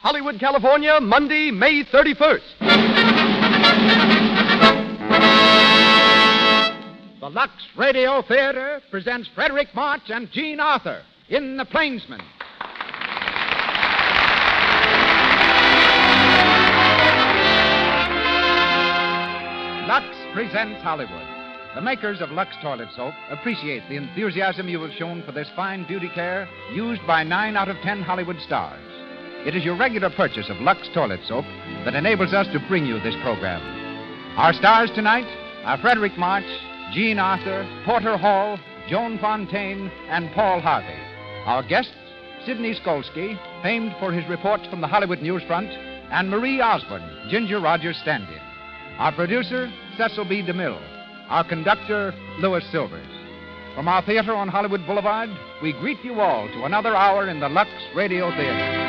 Hollywood, California, Monday, May 31st. The Lux Radio Theatre presents Frederick March and Jean Arthur in The Plainsman. Lux presents Hollywood. The makers of Lux Toilet Soap appreciate the enthusiasm you have shown for this fine beauty care used by 9 out of 10 Hollywood stars. It is your regular purchase of Lux Toilet Soap that enables us to bring you this program. Our stars tonight are Frederick March, Jean Arthur, Porter Hall, Joan Fontaine, and Paul Harvey. Our guests, Sidney Skolsky, famed for his reports from the Hollywood newsfront, and Marie Osborne, Ginger Rogers' stand-in. Our producer, Cecil B. DeMille. Our conductor, Louis Silvers. From our theater on Hollywood Boulevard, we greet you all to another hour in the Lux Radio Theatre.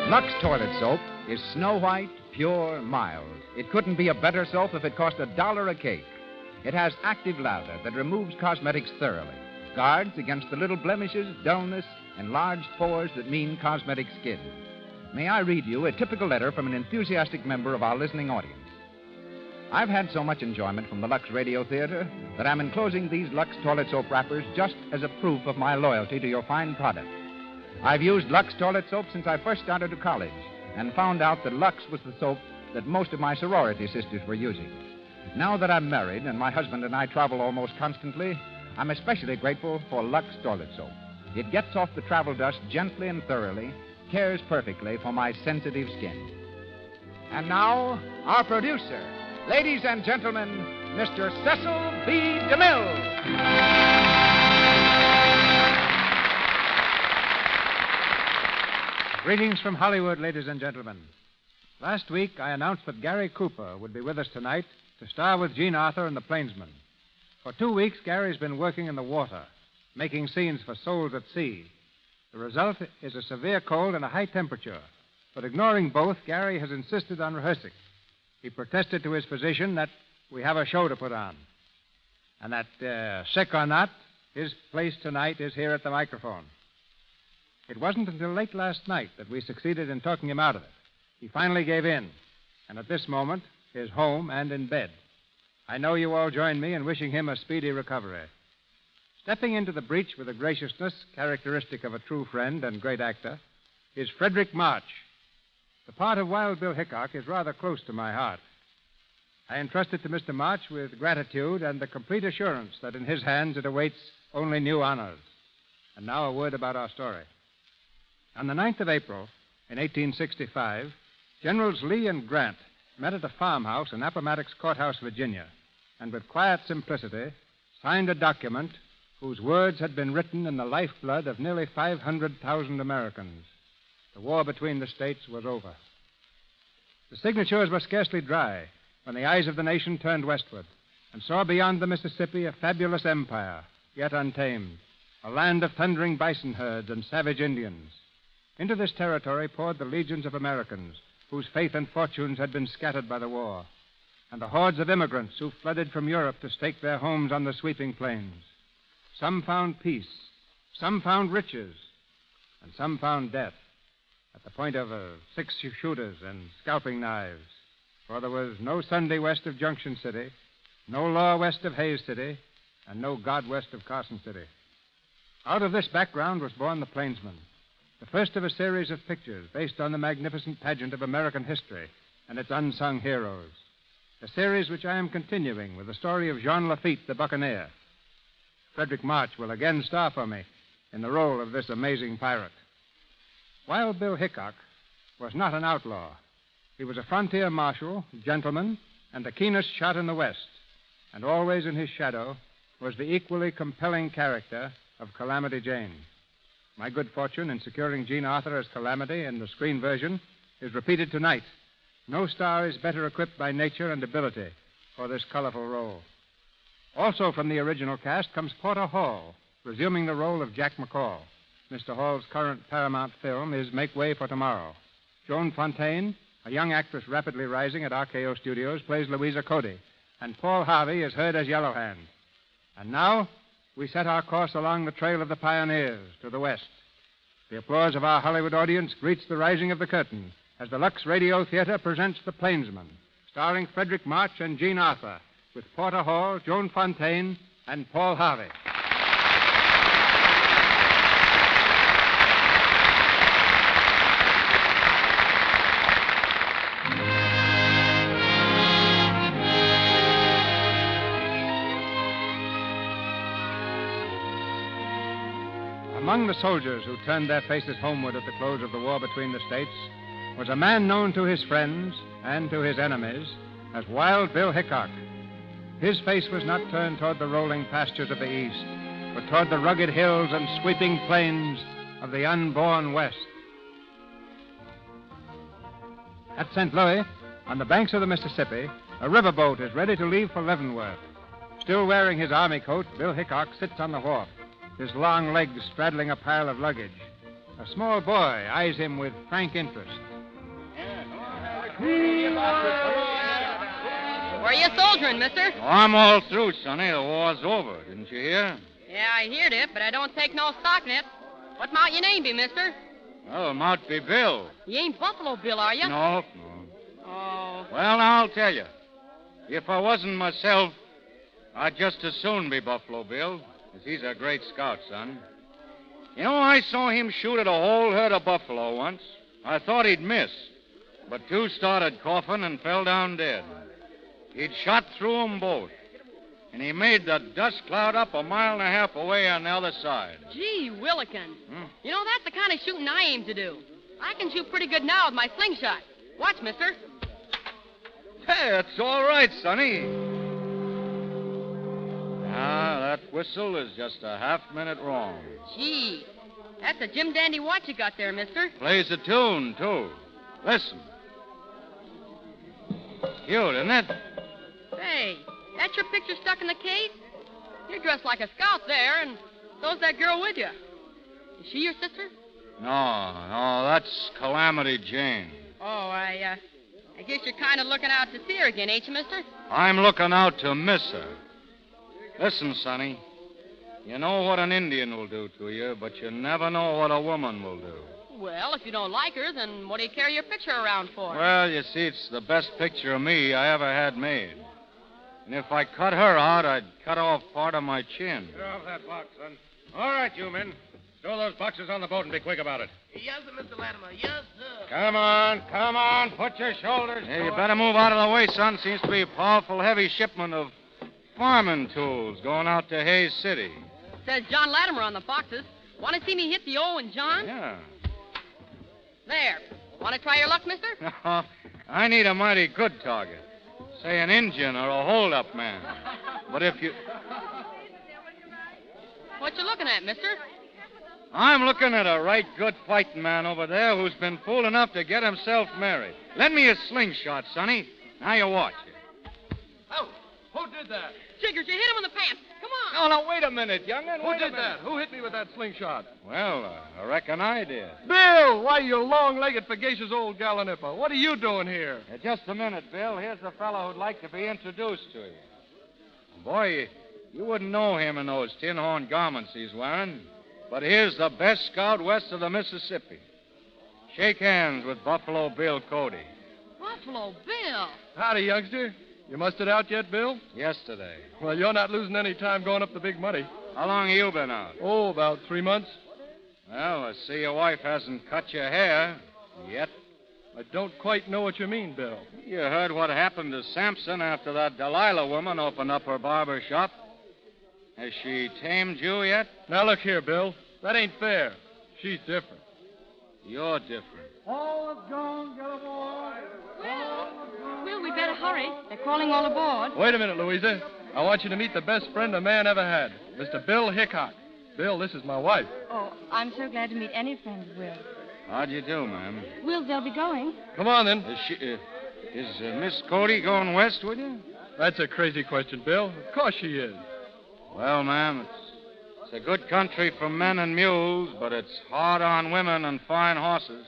Lux Toilet Soap is snow white, pure, mild. It couldn't be a better soap if it cost $1 a cake. It has active lather that removes cosmetics thoroughly, guards against the little blemishes, dullness, and large pores that mean cosmetic skin. May I read you a typical letter from an enthusiastic member of our listening audience? I've had so much enjoyment from the Lux Radio Theatre that I'm enclosing these Lux Toilet Soap wrappers just as a proof of my loyalty to your fine product. I've used Lux Toilet Soap since I first started to college and found out that Lux was the soap that most of my sorority sisters were using. Now that I'm married and my husband and I travel almost constantly, I'm especially grateful for Lux Toilet Soap. It gets off the travel dust gently and thoroughly, cares perfectly for my sensitive skin. And now, our producer, ladies and gentlemen, Mr. Cecil B. DeMille. Greetings from Hollywood, ladies and gentlemen. Last week, I announced that Gary Cooper would be with us tonight to star with Jean Arthur in The Plainsman. For 2 weeks, Gary's been working in the water, making scenes for Souls at Sea. The result is a severe cold and a high temperature. But ignoring both, Gary has insisted on rehearsing. He protested to his physician that we have a show to put on. And that, sick or not, his place tonight is here at the microphone. It wasn't until late last night that we succeeded in talking him out of it. He finally gave in, and at this moment is home and in bed. I know you all join me in wishing him a speedy recovery. Stepping into the breach with a graciousness characteristic of a true friend and great actor is Frederick March. The part of Wild Bill Hickok is rather close to my heart. I entrust it to Mr. March with gratitude and the complete assurance that in his hands it awaits only new honors. And now a word about our story. On the 9th of April, in 1865, Generals Lee and Grant met at a farmhouse in Appomattox Courthouse, Virginia, and with quiet simplicity signed a document whose words had been written in the lifeblood of nearly 500,000 Americans. The war between the states was over. The signatures were scarcely dry when the eyes of the nation turned westward and saw beyond the Mississippi a fabulous empire, yet untamed, a land of thundering bison herds and savage Indians. Into this territory poured the legions of Americans whose faith and fortunes had been scattered by the war, and the hordes of immigrants who flooded from Europe to stake their homes on the sweeping plains. Some found peace, some found riches, and some found death at the point of 6-shooters and scalping knives. For there was no Sunday west of Junction City, no law west of Hayes City, and no God west of Carson City. Out of this background was born The Plainsman, the first of a series of pictures based on the magnificent pageant of American history and its unsung heroes. A series which I am continuing with the story of Jean Lafitte, the buccaneer. Frederick March will again star for me in the role of this amazing pirate. Wild Bill Hickok was not an outlaw. He was a frontier marshal, gentleman, and the keenest shot in the West. And always in his shadow was the equally compelling character of Calamity Jane. My good fortune in securing Jean Arthur as Calamity in the screen version is repeated tonight. No star is better equipped by nature and ability for this colorful role. Also from the original cast comes Porter Hall, resuming the role of Jack McCall. Mr. Hall's current Paramount film is Make Way for Tomorrow. Joan Fontaine, a young actress rapidly rising at RKO Studios, plays Louisa Cody, and Paul Harvey is heard as Yellow Hand. And now, we set our course along the trail of the pioneers to the west. The applause of our Hollywood audience greets the rising of the curtain as the Lux Radio Theatre presents The Plainsman, starring Frederick March and Jean Arthur, with Porter Hall, Joan Fontaine, and Paul Harvey. Among the soldiers who turned their faces homeward at the close of the war between the states was a man known to his friends and to his enemies as Wild Bill Hickok. His face was not turned toward the rolling pastures of the East, but toward the rugged hills and sweeping plains of the unborn West. At St. Louis, on the banks of the Mississippi, a riverboat is ready to leave for Leavenworth. Still wearing his army coat, Bill Hickok sits on the wharf, his long legs straddling a pile of luggage. A small boy eyes him with frank interest. Where are you soldiering, mister? Oh, I'm all through, Sonny. The war's over. Didn't you hear? Yeah, I heard it, but I don't take no stock in it. What might your name be, mister? Well, it might be Bill. You ain't Buffalo Bill, are you? No. Oh. Well, now, I'll tell you. If I wasn't myself, I'd just as soon be Buffalo Bill, 'cause he's a great scout, son. You know, I saw him shoot at a whole herd of buffalo once. I thought he'd miss, but two started coughing and fell down dead. He'd shot through 'em both, and he made the dust cloud up 1.5 miles away on the other side. Gee, Willikin. You know, that's the kind of shooting I aim to do. I can shoot pretty good now with my slingshot. Watch, mister. Hey, that's all right, Sonny. Ah, that whistle is just a half-minute wrong. Gee, that's a Jim Dandy watch you got there, mister. Plays a tune, too. Listen. Cute, isn't it? Hey, that's your picture stuck in the case? You're dressed like a scout there, and so's that girl with you. Is she your sister? No, that's Calamity Jane. Oh, I guess you're kind of looking out to see her again, ain't you, mister? I'm looking out to miss her. Listen, Sonny. You know what an Indian will do to you, but you never know what a woman will do. Well, if you don't like her, then what do you carry your picture around for? Well, you see, it's the best picture of me I ever had made. And if I cut her out, I'd cut off part of my chin. Get off that box, son. All right, you men. Throw those boxes on the boat and be quick about it. Yes, sir, Mr. Latimer. Yes, sir. Come on. Put your shoulders Hey, you better move out of the way, son. Seems to be a powerful heavy shipment of farming tools going out to Hayes City. Says John Latimer on the boxes. Want to see me hit the O and John? Yeah. There. Want to try your luck, mister? I need a mighty good target. Say an Indian or a hold-up man. But if you... What you looking at, mister? I'm looking at a right good fighting man over there who's been fool enough to get himself married. Lend me a slingshot, Sonny. Now you watch it. Oh, who did that? Jiggers, you hit him in the pants. Come on. No, wait a minute, young'un. Who did that? Who hit me with that slingshot? Well, I reckon I did. Bill! Why, you long-legged, sagacious old gallanipper. What are you doing here? Just a minute, Bill. Here's a fellow who'd like to be introduced to you. Boy, you wouldn't know him in those tin-horn garments he's wearing. But here's the best scout west of the Mississippi. Shake hands with Buffalo Bill Cody. Buffalo Bill. Howdy, youngster. You mustered out yet, Bill? Yesterday. Well, you're not losing any time going up the big muddy. How long have you been out? Oh, about 3 months. Well, I see your wife hasn't cut your hair yet. I don't quite know what you mean, Bill. You heard what happened to Sampson after that Delilah woman opened up her barber shop. Has she tamed you yet? Now, look here, Bill. That ain't fair. She's different. You're different. Will, we better hurry. They're crawling all aboard. Wait a minute, Louisa. I want you to meet the best friend a man ever had, Mr. Bill Hickok. Bill, this is my wife. Oh, I'm so glad to meet any friend of Will. How'd you do, ma'am? Will, they'll be going. Come on, then. Is Miss Cody going west with you? That's a crazy question, Bill. Of course she is. Well, ma'am, it's a good country for men and mules, but it's hard on women and fine horses.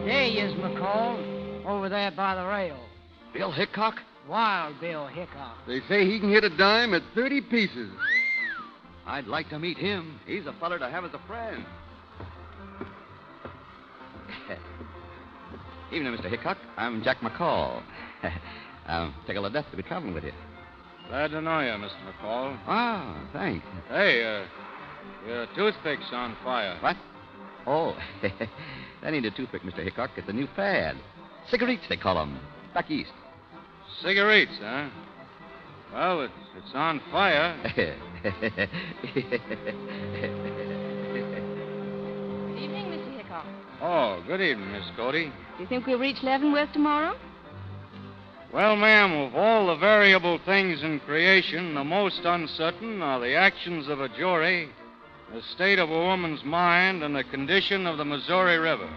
There he is, McCall. Over there by the rail. Bill Hickok? Wild Bill Hickok. They say he can hit a dime at 30 pieces. I'd like to meet him. He's a feller to have as a friend. Evening, Mr. Hickok. I'm Jack McCall. I'm tickled to death to be traveling with you. Glad to know you, Mr. McCall. Ah, thanks. Hey, your toothpick's on fire. What? Oh, that ain't a toothpick, Mr. Hickok. It's a new fad. Cigarettes, they call them. Back east. Cigarettes, huh? Well, it's on fire. Good evening, Mr. Hickok. Oh, good evening, Miss Cody. Do you think we'll reach Leavenworth tomorrow? Well, ma'am, of all the variable things in creation, the most uncertain are the actions of a jury, the state of a woman's mind, and the condition of the Missouri River.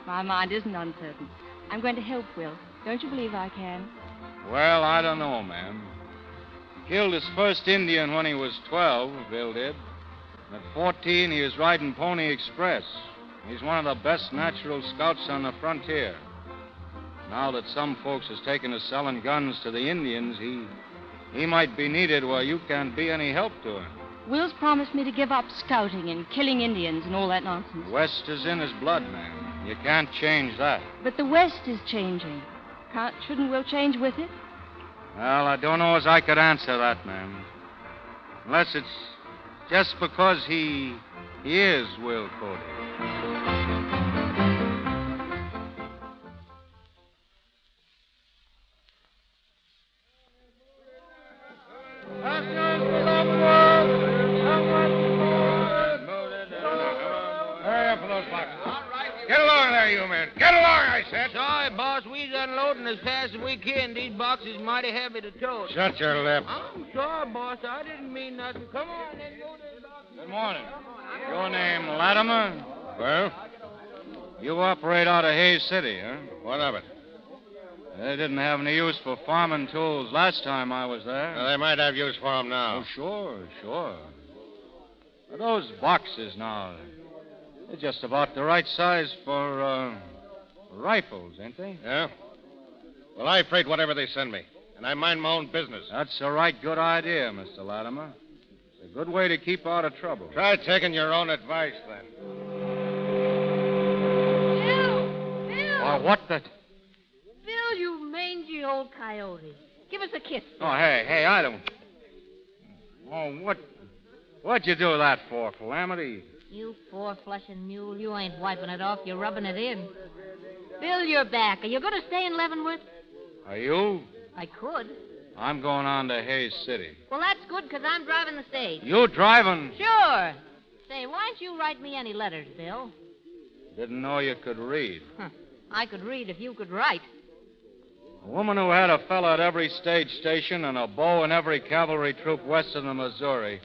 My mind isn't uncertain. I'm going to help Will. Don't you believe I can? Well, I don't know, ma'am. He killed his first Indian when he was 12, Bill did. And at 14, he was riding Pony Express. He's one of the best natural scouts on the frontier. Now that some folks has taken to selling guns to the Indians, he might be needed where you can't be any help to him. Will's promised me to give up scouting and killing Indians and all that nonsense. West is in his blood, ma'am. You can't change that. But the West is changing. Shouldn't Will change with it? Well, I don't know as I could answer that, ma'am. Unless it's just because he is Will Cody. Hurry up for those boxes. Get along there, you men. Get along, I said. Sorry, boss. We's unloading as fast as we can. These boxes mighty heavy to tote. Shut your lip. I'm sorry, boss. I didn't mean nothing. Come on, let's go to the boxes. Good morning. Your name Latimer? Well? You operate out of Hayes City, huh? What of it? They didn't have any use for farming tools last time I was there. Well, they might have use for them now. Oh, sure. Those boxes now, they're just about the right size for rifles, ain't they? Yeah? Well, I freight whatever they send me, and I mind my own business. That's a right good idea, Mr. Latimer. It's a good way to keep out of trouble. Try taking your own advice, then. Bill! Oh, what the... Bill, you mangy old coyote. Give us a kiss. Oh, hey, I don't... Oh, what'd you do that for, Calamity? You four-flushing mule. You ain't wiping it off. You're rubbing it in. Bill, you're back. Are you going to stay in Leavenworth? Are you? I could. I'm going on to Hayes City. Well, that's good, because I'm driving the stage. You driving? Sure. Say, why don't you write me any letters, Bill? Didn't know you could read. I could read if you could write. A woman who had a fella at every stage station and a beau in every cavalry troop west of the Missouri.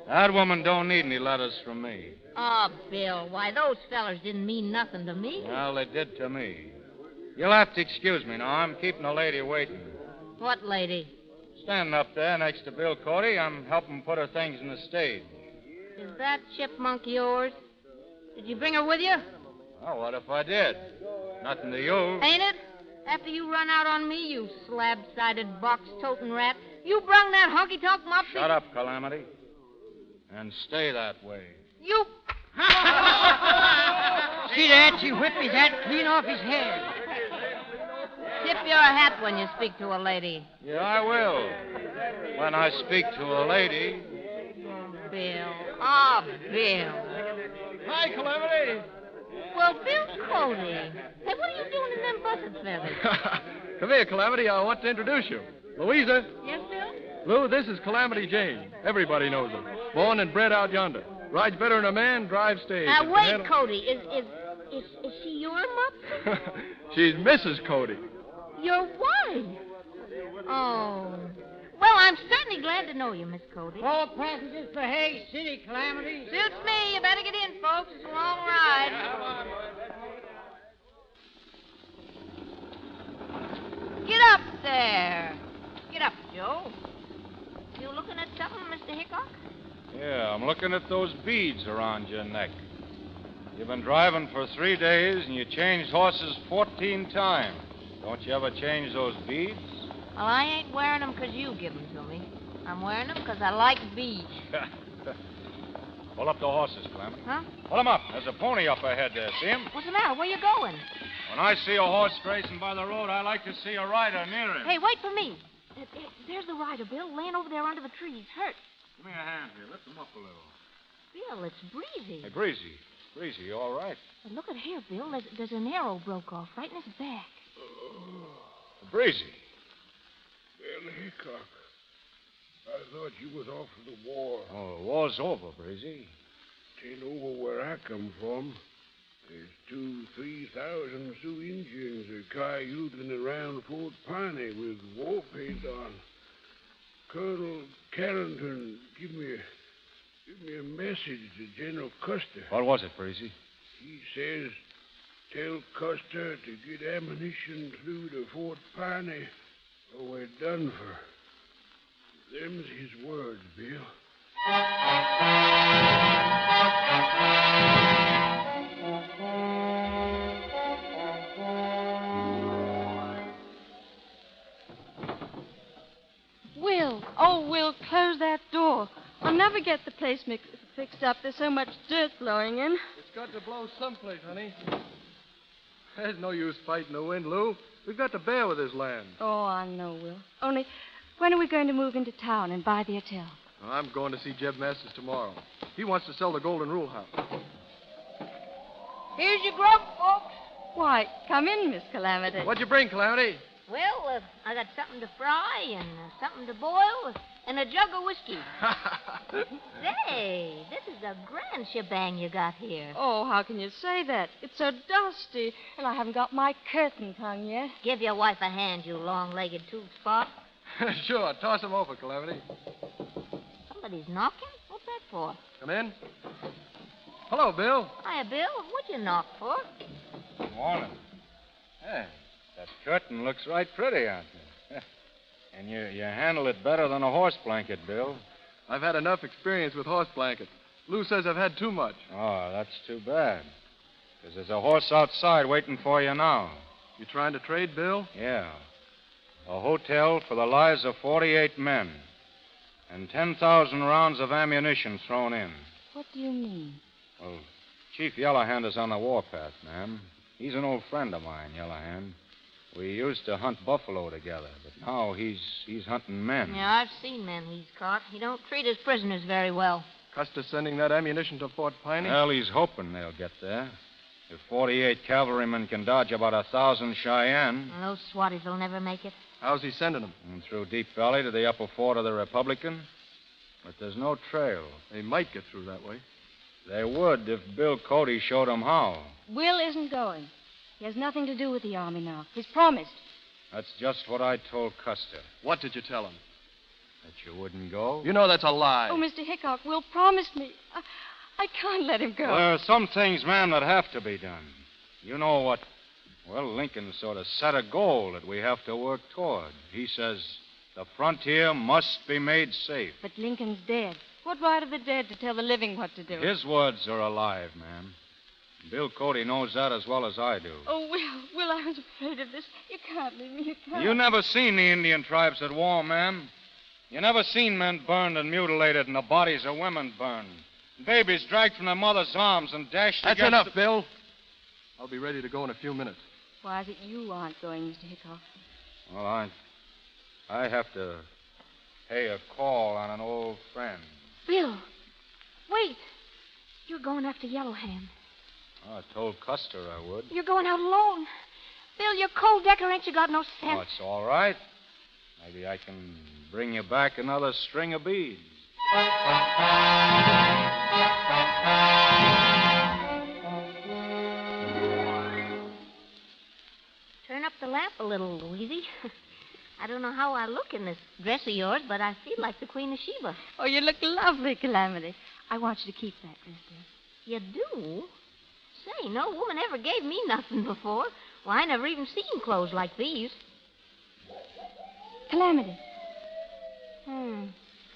That woman don't need any letters from me. Oh, Bill, why, those fellers didn't mean nothing to me. Well, they did to me. You'll have to excuse me now. I'm keeping a lady waiting. What lady? Standing up there next to Bill Cody. I'm helping put her things in the stage. Is that chipmunk yours? Did you bring her with you? Oh, what if I did? Nothing to you. Ain't it? After you run out on me, you slab-sided, box-toting rat. You brung that honky-tonk mop... Shut up, Calamity. And stay that way. You... See that? She whipped his hat clean off his head. Tip your hat when you speak to a lady. Yeah, I will. When I speak to a lady. Bill. Oh, Bill. Hi, Calamity. Well, Bill Cody. Hey, what are you doing in them busted feathers? Come here, Calamity. I want to introduce you. Louisa. Yes, Bill? Lou, this is Calamity Jane. Everybody knows her. Born and bred out yonder. Rides better than a man, drives stage. Now, wait, Cody. Is she your mutt? She's Mrs. Cody. Your wife? Oh. Well, I'm certainly glad to know you, Miss Cody. All passengers for Hayes City, Calamity. Suits me. You better get in, folks. It's a long ride. Get up there. Get up, Joe. You looking at something, Mr. Hickok? Yeah, I'm looking at those beads around your neck. You've been driving for 3 days, and you changed horses 14 times. Don't you ever change those beads? Well, I ain't wearing them 'cause you give them to me. I'm wearing them 'cause I like beads. Pull up the horses, Clem. Huh? Pull them up. There's a pony up ahead there. See him? What's the matter? Where you going? When I see a horse grazing by the road, I like to see a rider near him. Hey, wait for me. There's the rider, Bill, laying over there under the trees, hurt. Give me a hand here. Lift him up a little. Bill, it's Breezy. Hey, Breezy. Breezy, you all right? But look at here, Bill. There's an arrow broke off right in his back. Breezy. Bill Hickok. I thought you was off to the war. Oh, the war's over, Breezy. It ain't over where I come from. There's 2,000-3,000 Sioux Indians are cayuting around Fort Piney with war paint on. Colonel Carrington, give me a message to General Custer. What was it, Breezy? He says, tell Custer to get ammunition through to Fort Piney or we're done for. Them's his words, Bill. Will, close that door. I'll never get the place fixed up. There's so much dirt blowing in. It's got to blow someplace, honey. There's no use fighting the wind, Lou. We've got to bear with this land. Oh, I know, Will. Only, when are we going to move into town and buy the hotel? I'm going to see Jeb Masters tomorrow. He wants to sell the Golden Rule House. Here's your grub, folks. Why, come in, Miss Calamity. What'd you bring, Calamity? Well, I got something to fry and something to boil and a jug of whiskey. Say, this is a grand shebang you got here. Oh, how can you say that? It's so dusty, and I haven't got my curtains hung yet. Give your wife a hand, you long-legged tube spot. Sure, toss him over, Calamity. Somebody's knocking? What's that for? Come in. Hello, Bill. Hiya, Bill. What'd you knock for? Good morning. Hey, that curtain looks right pretty out there. And you handle it better than a horse blanket, Bill. I've had enough experience with horse blankets. Lou says I've had too much. Oh, that's too bad. Because there's a horse outside waiting for you now. You trying to trade, Bill? Yeah. A hotel for the lives of 48 men. And 10,000 rounds of ammunition thrown in. What do you mean? Well, Chief Yellowhand is on the warpath, ma'am. He's an old friend of mine, Yellowhand. We used to hunt buffalo together, but now he's hunting men. Yeah, I've seen men he's caught. He don't treat his prisoners very well. Custer sending that ammunition to Fort Piney? Well, he's hoping they'll get there. If 48 cavalrymen can dodge about 1,000 Cheyenne. And those swatties will never make it. How's he sending them? Through Deep Valley to the upper fort of the Republican. But there's no trail. They might get through that way. They would if Bill Cody showed them how. Will isn't going. He has nothing to do with the Army now. He's promised. That's just what I told Custer. What did you tell him? That you wouldn't go? You know that's a lie. Oh, Mr. Hickok, Will promised me. I can't let him go. Well, there are some things, ma'am, that have to be done. You know what? Well, Lincoln sort of set a goal that we have to work toward. He says the frontier must be made safe. But Lincoln's dead. What right have the dead to tell the living what to do? His words are alive, ma'am. Bill Cody knows that as well as I do. Oh, Will, I was afraid of this. You can't leave me. You can't. You never seen the Indian tribes at war, ma'am. You never seen men burned and mutilated and the bodies of women burned. Babies dragged from their mother's arms and dashed That's against enough, Bill. I'll be ready to go in a few minutes. Why is it you aren't going, Mr. Hickok? Well, I have to pay a call on an old friend. Bill, wait. You're going after Yellowhand. Oh, I told Custer I would. You're going out alone. Bill, you're cold decker, ain't you got no sense? Oh, it's all right. Maybe I can bring you back another string of beads. Turn up the lamp a little, Louisy. I don't know how I look in this dress of yours, but I feel like the Queen of Sheba. Oh, you look lovely, Calamity. I want you to keep that dress, dear. You do? Say, no woman ever gave me nothing before. Well, I never even seen clothes like these. Calamity.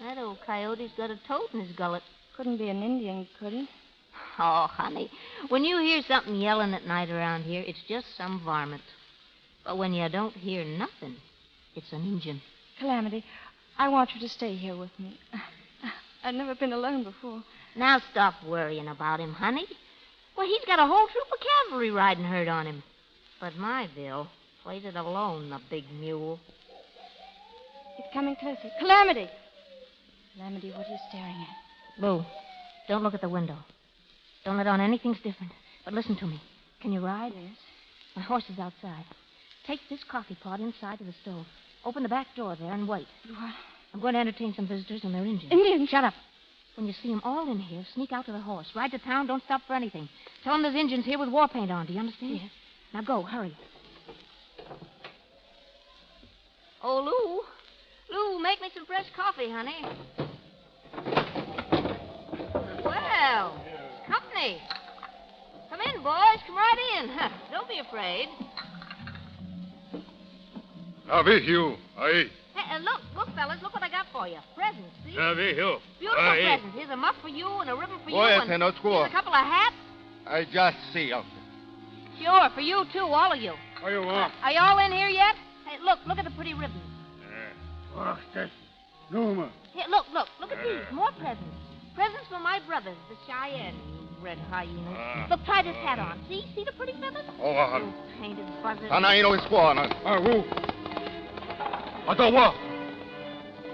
That old coyote's got a toad in his gullet. Couldn't be an Indian, could he? Oh, honey, when you hear something yelling at night around here, it's just some varmint. But when you don't hear nothing, it's an Injun. Calamity, I want you to stay here with me. I've never been alone before. Now stop worrying about him, honey. Well, he's got a whole troop of cavalry riding herd on him. But my Bill plays it alone, the big mule. It's coming closer. Calamity! Calamity, what are you staring at? Boo, don't look at the window. Don't let on anything's different. But listen to me. Can you ride? Yes. My horse is outside. Take this coffee pot inside to the stove. Open the back door there and wait. What? I'm going to entertain some visitors and they're Indians. Indians? Shut up. When you see them all in here, sneak out to the horse. Ride to town, don't stop for anything. Tell them there's Indians here with war paint on. Do you understand? Yes. Now go, hurry. Oh, Lou, make me some fresh coffee, honey. Well, company. Come in, boys. Come right in. Don't be afraid. Navihio, aye. Hey, look, fellas, look what I got for you. Presents, see? Navihio. Beautiful presents. Here's a muff for you and a ribbon for you. And here's a couple of hats. I just see, Uncle. Sure, for you, too, all of you. What you want? Are y'all in here yet? Hey, look at the pretty ribbons. Numa. Here, look at these. More presents. Presents for my brothers, the Cheyenne, you red hyenas. Look, try this hat on. See the pretty feathers? You painted buzzard. Anaino is squaw. Who? Atawa.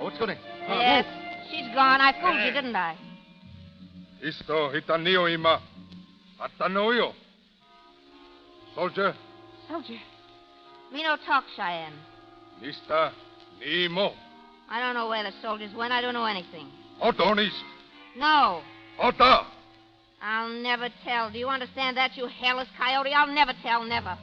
What's going Yes, she's gone. I fooled you, didn't I? Isto hitanio ima. Atanoio. Soldier. Soldier. Me no talk, Cheyenne. Lista. Nimo. I don't know where the soldiers went. I don't know anything. Otonis. No. Ota. I'll never tell. Do you understand that, you hairless coyote? I'll never tell, never.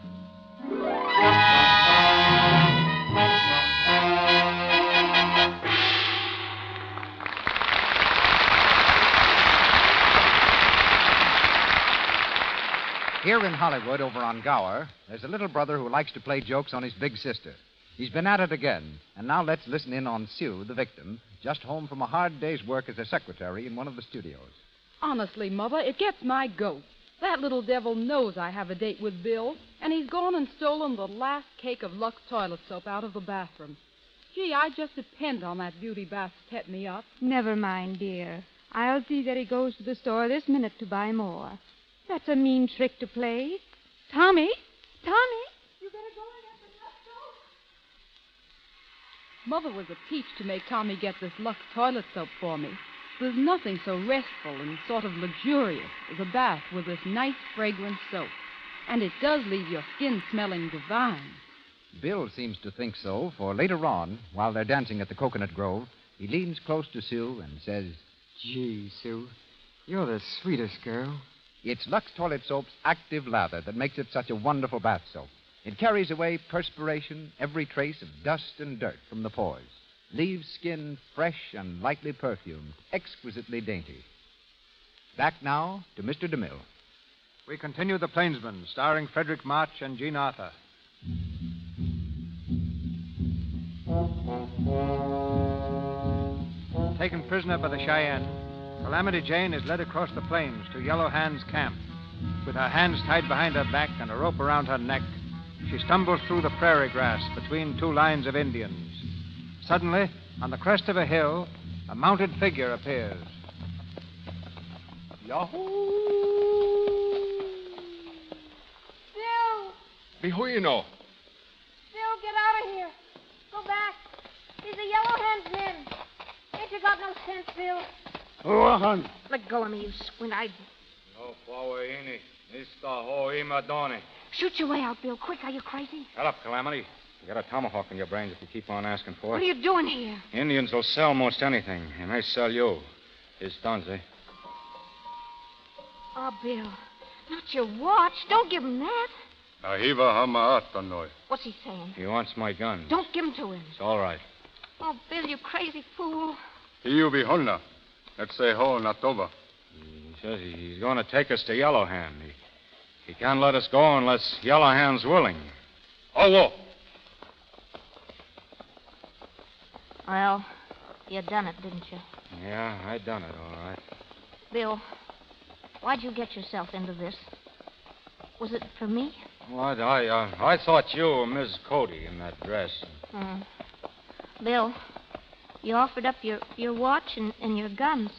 Here in Hollywood, over on Gower, there's a little brother who likes to play jokes on his big sister. He's been at it again, and now let's listen in on Sue, the victim, just home from a hard day's work as a secretary in one of the studios. Honestly, Mother, it gets my goat. That little devil knows I have a date with Bill, and he's gone and stolen the last cake of Lux toilet soap out of the bathroom. Gee, I just depend on that beauty bath to pep me up. Never mind, dear. I'll see that he goes to the store this minute to buy more. That's a mean trick to play. Tommy? You better go and get the Lux soap. Mother was a peach to make Tommy get this Lux toilet soap for me. There's nothing so restful and sort of luxurious as a bath with this nice, fragrant soap. And it does leave your skin smelling divine. Bill seems to think so, for later on, while they're dancing at the Coconut Grove, he leans close to Sue and says, Gee, Sue, you're the sweetest girl. It's Lux Toilet Soap's active lather that makes it such a wonderful bath soap. It carries away perspiration, every trace of dust and dirt from the pores. Leaves skin fresh and lightly perfumed, exquisitely dainty. Back now to Mr. DeMille. We continue The Plainsman, starring Frederick March and Jean Arthur. Taken prisoner by the Cheyenne, Calamity Jane is led across the plains to Yellow Hand's camp. With her hands tied behind her back and a rope around her neck, she stumbles through the prairie grass between two lines of Indians. Suddenly, on the crest of a hill, a mounted figure appears. Yahoo! Bill! Bihuino. Bill, get out of here. Go back. He's a Yellow Hand's men. Ain't you got no sense, Bill? Let go of me, you squint-eyed. No power ini. Ista ho imadone. Shoot your way out, Bill. Quick, are you crazy? Shut up, Calamity. You got a tomahawk in your brains if you keep on asking for it. What are you doing here? Indians will sell most anything. They may sell you. His Donze. Oh, Bill. Not your watch. Don't give him that. Ahiva hamaatanoy. What's he saying? He wants my gun. Don't give him to him. It's all right. Oh, Bill, you crazy fool. You be holna. Let's say ho natova. He says he's going to take us to Yellow Hand. He can't let us go unless Yellow Hand's willing. Oh, Well, you done it, didn't you? Yeah, I done it, all right. Bill, Why'd you get yourself into this? Was it for me? Well, I thought you were Miss Cody in that dress. Bill, you offered up your watch and your guns.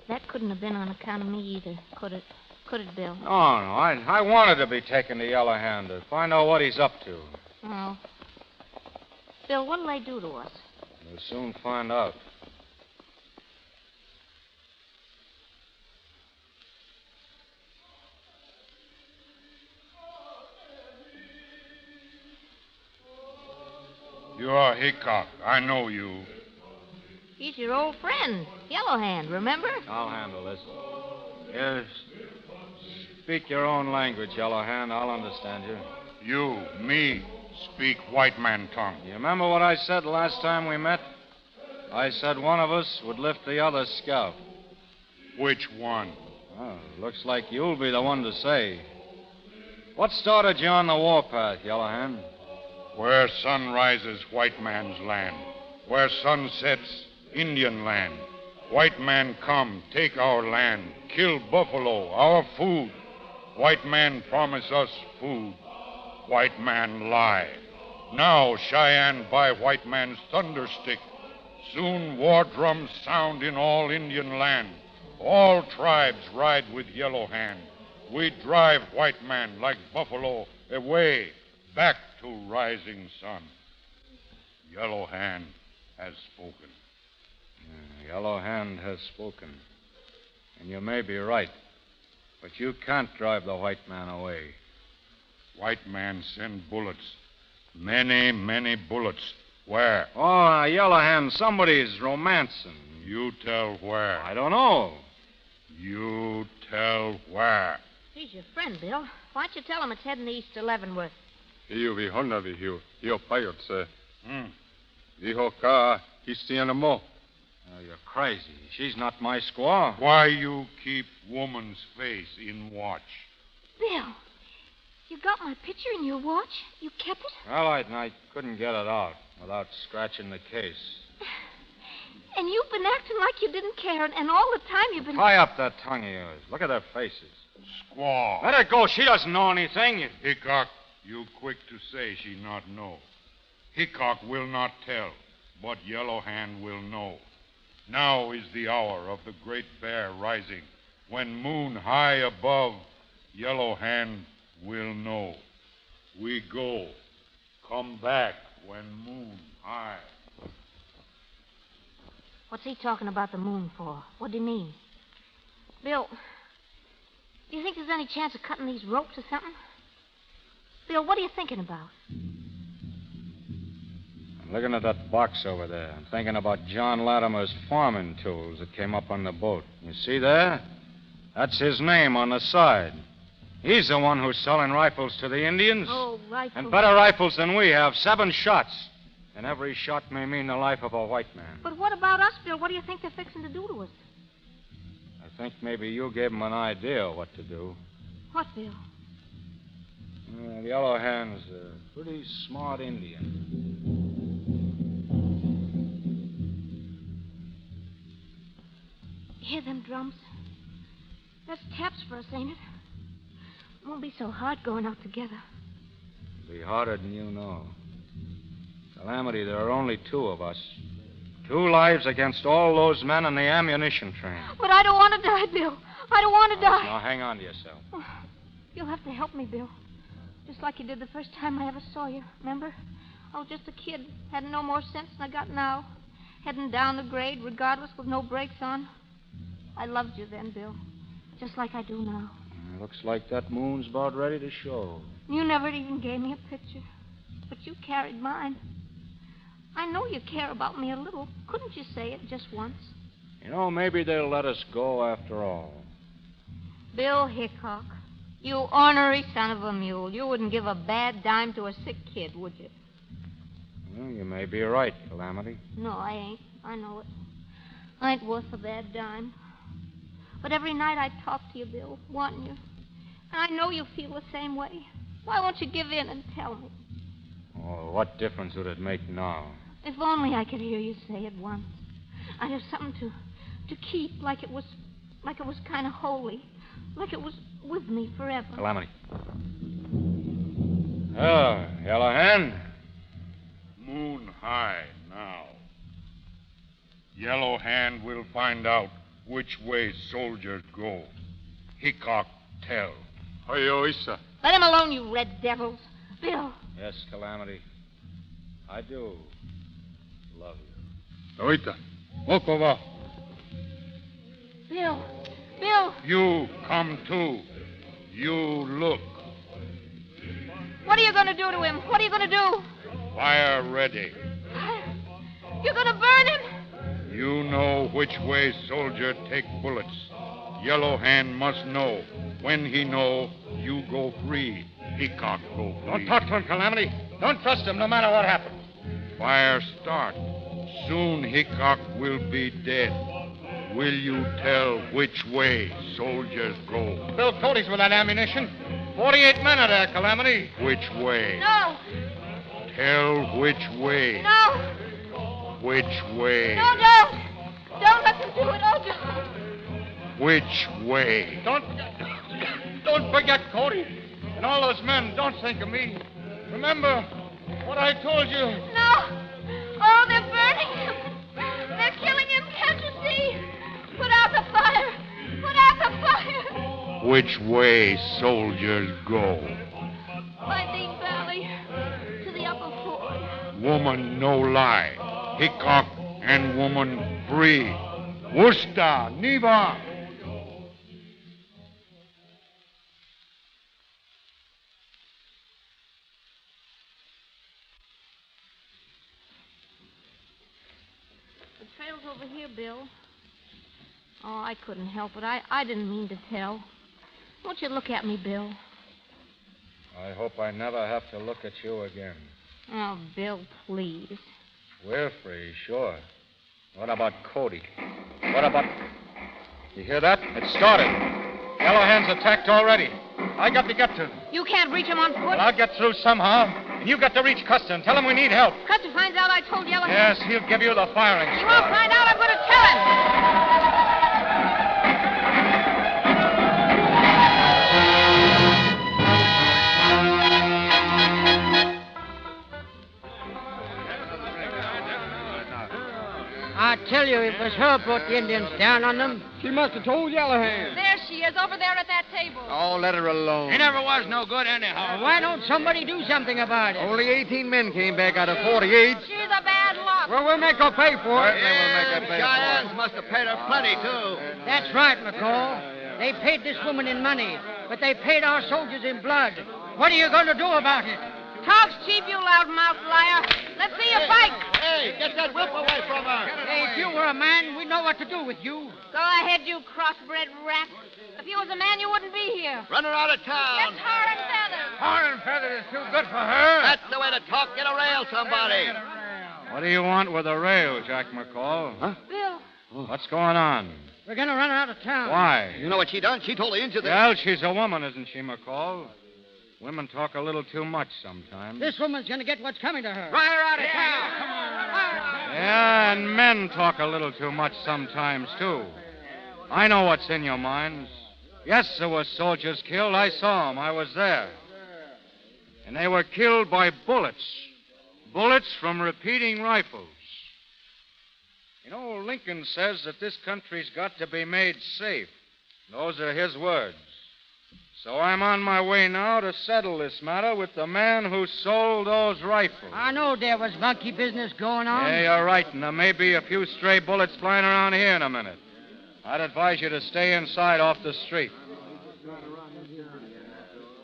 That couldn't have been on account of me either, could it? Could it, Bill? No. I wanted to be taken to Yellow Hand to find out what he's up to. Oh. Bill, what'll they do to us? We'll soon find out. You're Hickok. I know you. He's your old friend, Yellow Hand, remember? I'll handle this. Yes. Speak your own language, Yellow Hand. I'll understand you. You, me, speak white man tongue. You remember what I said last time we met? I said one of us would lift the other's scalp. Which one? Well, looks like you'll be the one to say. What started you on the warpath, Yellow Hand? Where sun rises, white man's land. Where sun sets, Indian land. White man come, take our land. Kill buffalo, our food. White man promise us food. White man lie. Now Cheyenne buy white man's thunder stick. Soon war drums sound in all Indian land. All tribes ride with Yellow Hand. We drive white man like buffalo away, back to rising sun. Yellow Hand has spoken. Yellow Hand has spoken. And you may be right. But you can't drive the white man away. White man send bullets. Many, many bullets. Where? Oh, Yellow Hand, somebody's romancing. You tell where. I don't know. You tell where. He's your friend, Bill. Why don't you tell him it's heading east to Leavenworth? Hiu vi honna vi hiu. Hiu pajotse. Dijo ka histianamo. Oh, you're crazy. She's not my squaw. Why you keep woman's face in watch? Bill, you got my picture in your watch? You kept it? Well, I couldn't get it out without scratching the case. And you've been acting like you didn't care, and all the time you've been... Tie up that tongue of yours. Look at their faces. Squaw. Let her go. She doesn't know anything. Hickok, you quick to say she not know. Hickok will not tell, but Yellow Hand will know. Now is the hour of the great bear rising. When moon high above, Yellow Hand will know. We go. Come back when moon high. What's he talking about the moon for? What do you mean? Bill, do you think there's any chance of cutting these ropes or something? Bill, what are you thinking about? I'm looking at that box over there. I'm thinking about John Latimer's farming tools that came up on the boat. You see there? That's his name on the side. He's the one who's selling rifles to the Indians. Oh, rifles. And better rifles than we have. 7 shots. And every shot may mean the life of a white man. But what about us, Bill? What do you think they're fixing to do to us? I think maybe you gave them an idea of what to do. What, Bill? Yellow Hand's a pretty smart Indian. Hear them drums? That's taps for us, ain't it? It won't be so hard going out together. It'll be harder than you know. Calamity, there are only 2 of us. 2 lives against all those men on the ammunition train. But I don't want to die, Bill. I don't want to die. Now, hang on to yourself. Oh, you'll have to help me, Bill. Just like you did the first time I ever saw you, remember? I was just a kid, had no more sense than I got now. Heading down the grade, regardless, with no brakes on. I loved you then, Bill, just like I do now. Looks like that moon's about ready to show. You never even gave me a picture, but you carried mine. I know you care about me a little. Couldn't you say it just once? You know, maybe they'll let us go after all. Bill Hickok, you ornery son of a mule. You wouldn't give a bad dime to a sick kid, would you? Well, you may be right, Calamity. No, I ain't. I know it. I ain't worth a bad dime. But every night I talk to you, Bill, wanting you. And I know you feel the same way. Why won't you give in and tell me? Oh, what difference would it make now? If only I could hear you say it once. I'd have something to keep, like it was kind of holy. Like it was with me forever. Calamity. Oh, Yellow Hand. Moon high now. Yellow Hand will find out which way soldiers go. Hickok tell. Hoyoisa. Let him alone, you red devils. Bill. Yes, Calamity. I do love you. Oita. Mokova. Bill. Bill. You come too. You look. What are you going to do to him? What are you going to do? Fire ready. You're going to burn him? You know which way soldier take bullets. Yellow Hand must know. When he know, you go free. Hickok go free. Don't talk to him, Calamity. Don't trust him no matter what happens. Fire start. Soon Hickok will be dead. Will you tell which way soldiers go? Bill Cody's with that ammunition. 48 men are there, Calamity. Which way? No. Tell which way. No. Which way? No, don't. Don't let them do it. Oh, just... Which way? Don't forget Cody. And all those men, don't think of me. Remember what I told you. No. Oh, they're burning him. They're killing him. Can't you see? Put out the fire. Put out the fire. Which way soldiers go? By Deep Valley. To the upper ford. Woman no lie. Hickok and woman free. Worcester, Neva. The trail's over here, Bill. Oh, I couldn't help it. I didn't mean to tell. Won't you look at me, Bill? I hope I never have to look at you again. Oh, Bill, please. We're free, sure. What about Cody? What about... You hear that? It started. Yellow Hand's attacked already. I got to get to them. You can't reach him on foot? Well, I'll get through somehow. And you got to reach Custer and tell him we need help. Custer finds out I told Yellow Hand. Yes, he'll give you the firing He squad. won't find out. I'm going to tell him. I tell you, it was her brought the Indians down on them. She must have told Yellow Hand. There she is, over there at that table. Oh, let her alone. He never was no good anyhow. Why don't somebody do something about it? Only 18 men came back out of 48. She's a bad lot. Well, we'll make her pay for it. Cheyennes must have paid her plenty, too. That's right, McCall. They paid this woman in money, but they paid our soldiers in blood. What are you going to do about it? Talk's cheap, you loudmouth liar. Let's see you fight. Hey, get that whip away from her. Hey, if you were a man, we'd know what to do with you. Go ahead, you crossbred rat. If you was a man, you wouldn't be here. Run her out of town. Get tar and feathers. Tar and feathers is too good for her. That's the way to talk. Get a rail, somebody. What do you want with a rail, Jack McCall? Huh? Bill. What's going on? We're going to run her out of town. Why? You know what she done? She told the Indians that... Well, she's a woman, isn't she, McCall? Women talk a little too much sometimes. This woman's going to get what's coming to her. Run her out of town. Come on. Yeah, and men talk a little too much sometimes, too. I know what's in your minds. Yes, there were soldiers killed. I saw them. I was there. And they were killed by bullets. Bullets from repeating rifles. You know, Lincoln says that this country's got to be made safe. Those are his words. So I'm on my way now to settle this matter with the man who sold those rifles. I know there was monkey business going on. Yeah, you're right, and there may be a few stray bullets flying around here in a minute. I'd advise you to stay inside off the street.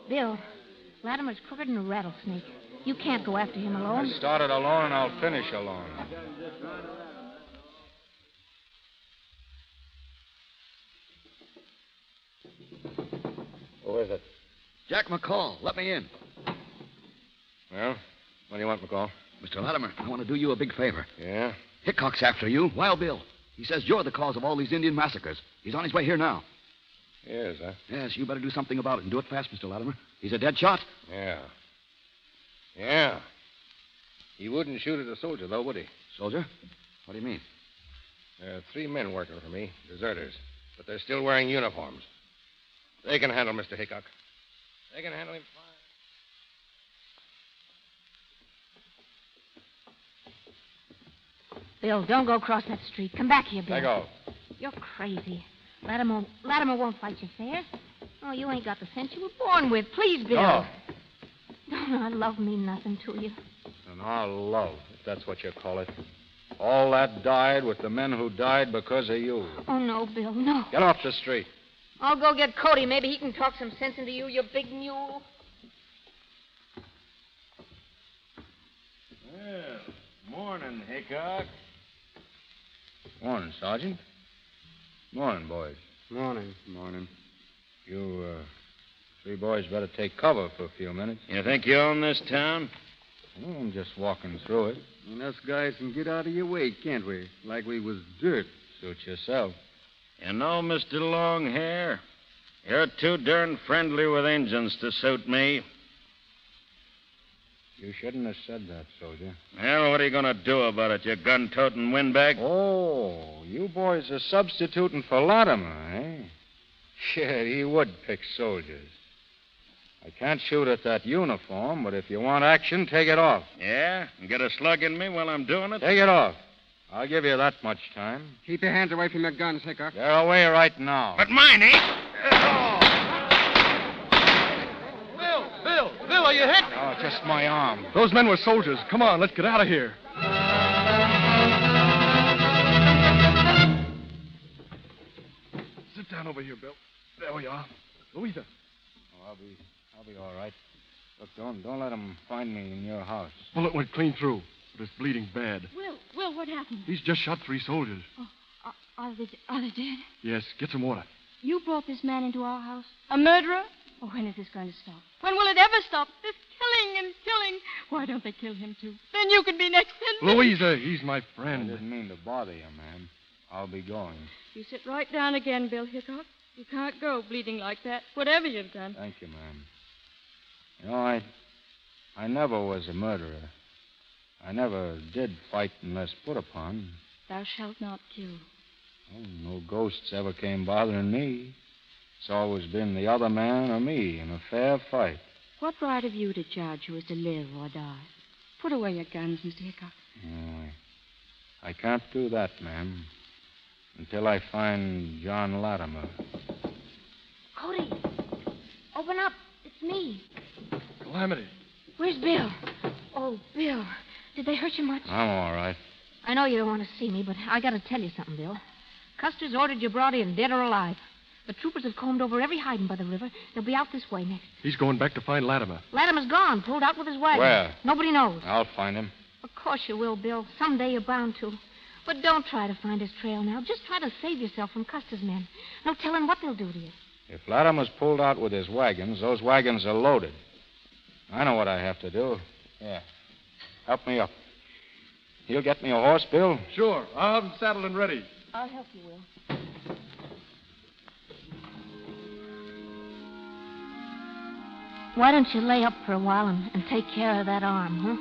Bill, Latimer's crooked than a rattlesnake. You can't go after him alone. I started alone, and I'll finish alone. Who is it? Jack McCall. Let me in. Well, what do you want, McCall? Mr. Latimer, I want to do you a big favor. Yeah? Hickok's after you. Wild Bill. He says you're the cause of all these Indian massacres. He's on his way here now. He is, huh? Yes, you better do something about it and do it fast, Mr. Latimer. He's a dead shot. Yeah. Yeah. He wouldn't shoot at a soldier, though, would he? Soldier? What do you mean? There are 3 men working for me, deserters. But they're still wearing uniforms. They can handle Mr. Hickok. They can handle him fine. Bill, don't go across that street. Come back here, Bill. Let go. You're crazy. Latimer won't fight you fair. Oh, you ain't got the sense you were born with. Please, Bill. No. Don't our love mean nothing to you? And our love, if that's what you call it. All that died with the men who died because of you. Oh, no, Bill, no. Get off the street. I'll go get Cody. Maybe he can talk some sense into you, you big mule. Well, morning, Hickok. Morning, Sergeant. Morning, boys. Morning. Morning. You, three boys better take cover for a few minutes. You think you own this town? Well, I'm just walking through it. And us guys can get out of your way, can't we? Like we was dirt. Suit yourself. You know, Mr. Longhair, you're too darn friendly with Injuns to suit me. You shouldn't have said that, soldier. Well, what are you going to do about it, you gun-toting windbag? Oh, you boys are substituting for Latimer, eh? Shit, he would pick soldiers. I can't shoot at that uniform, but if you want action, take it off. Yeah? And get a slug in me while I'm doing it? Take it off. I'll give you that much time. Keep your hands away from your guns, Hickok. They're away right now. But mine ain't. Bill, are you hit? Oh, just my arm. Those men were soldiers. Come on, let's get out of here. Sit down over here, Bill. There we are. Louisa. Oh, I'll be all right. Look, don't let them find me in your house. Bullet went clean through, but it's bleeding bad. Will, what happened? He's just shot 3 soldiers. Oh, are they dead? Yes, get some water. You brought this man into our house? A murderer? Oh, when is this going to stop? When will it ever stop? This killing and killing. Why don't they kill him, too? Then you can be next to me. Louisa, he's my I friend. didn't mean to bother you, ma'am. I'll be going. You sit right down again, Bill Hickok. You can't go bleeding like that, whatever you've done. Thank you, ma'am. You know, I never was a murderer. I never did fight unless put upon. Thou shalt not kill. Oh, no ghosts ever came bothering me. It's always been the other man or me in a fair fight. What right have you to judge who is to live or die? Put away your guns, Mr. Hickok. No, I can't do that, ma'am. Until I find John Latimer. Cody, open up. It's me. Calamity. Where's Bill? Oh, Bill. Did they hurt you much? I'm all right. I know you don't want to see me, but I got to tell you something, Bill. Custer's ordered you brought in, dead or alive. The troopers have combed over every hiding by the river. They'll be out this way next. He's going back to find Latimer. Latimer's gone, pulled out with his wagon. Where? Nobody knows. I'll find him. Of course you will, Bill. Someday you're bound to. But don't try to find his trail now. Just try to save yourself from Custer's men. No telling what they'll do to you. If Latimer's pulled out with his wagons, those wagons are loaded. I know what I have to do. Yeah. Help me up. You'll get me a horse, Bill? Sure. I'll have him saddled and ready. I'll help you, Will. Why don't you lay up for a while and take care of that arm, huh?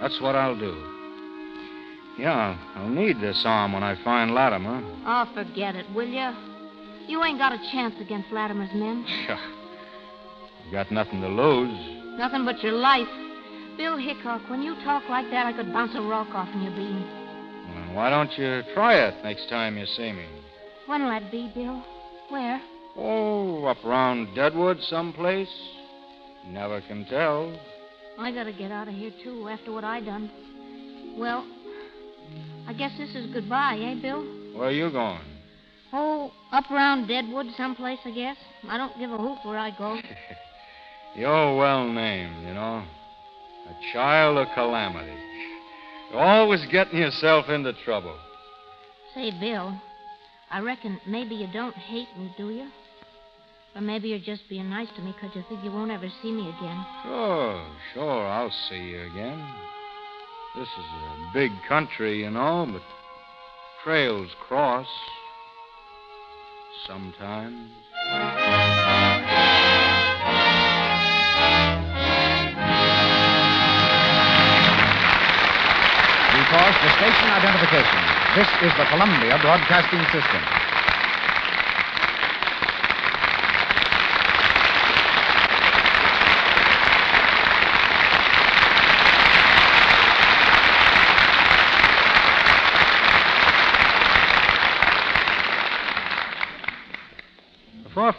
That's what I'll do. Yeah, I'll need this arm when I find Latimer. Oh, forget it, will you? You ain't got a chance against Latimer's men. Sure. You got nothing to lose. Nothing but your life. Bill Hickok, when you talk like that, I could bounce a rock off in your beam. Well, why don't you try it next time you see me? When'll that be, Bill? Where? Oh, up around Deadwood someplace. Never can tell. I gotta get out of here, too, after what I done. Well, I guess this is goodbye, eh, Bill? Where are you going? Oh, up around Deadwood someplace, I guess. I don't give a hoot where I go. You're well named, you know. A child of calamity. You're always getting yourself into trouble. Say, Bill, I reckon maybe you don't hate me, do you? Or maybe you're just being nice to me because you think you won't ever see me again. Sure, I'll see you again. This is a big country, you know, but trails cross sometimes. We pause for station identification. This is the Columbia Broadcasting System.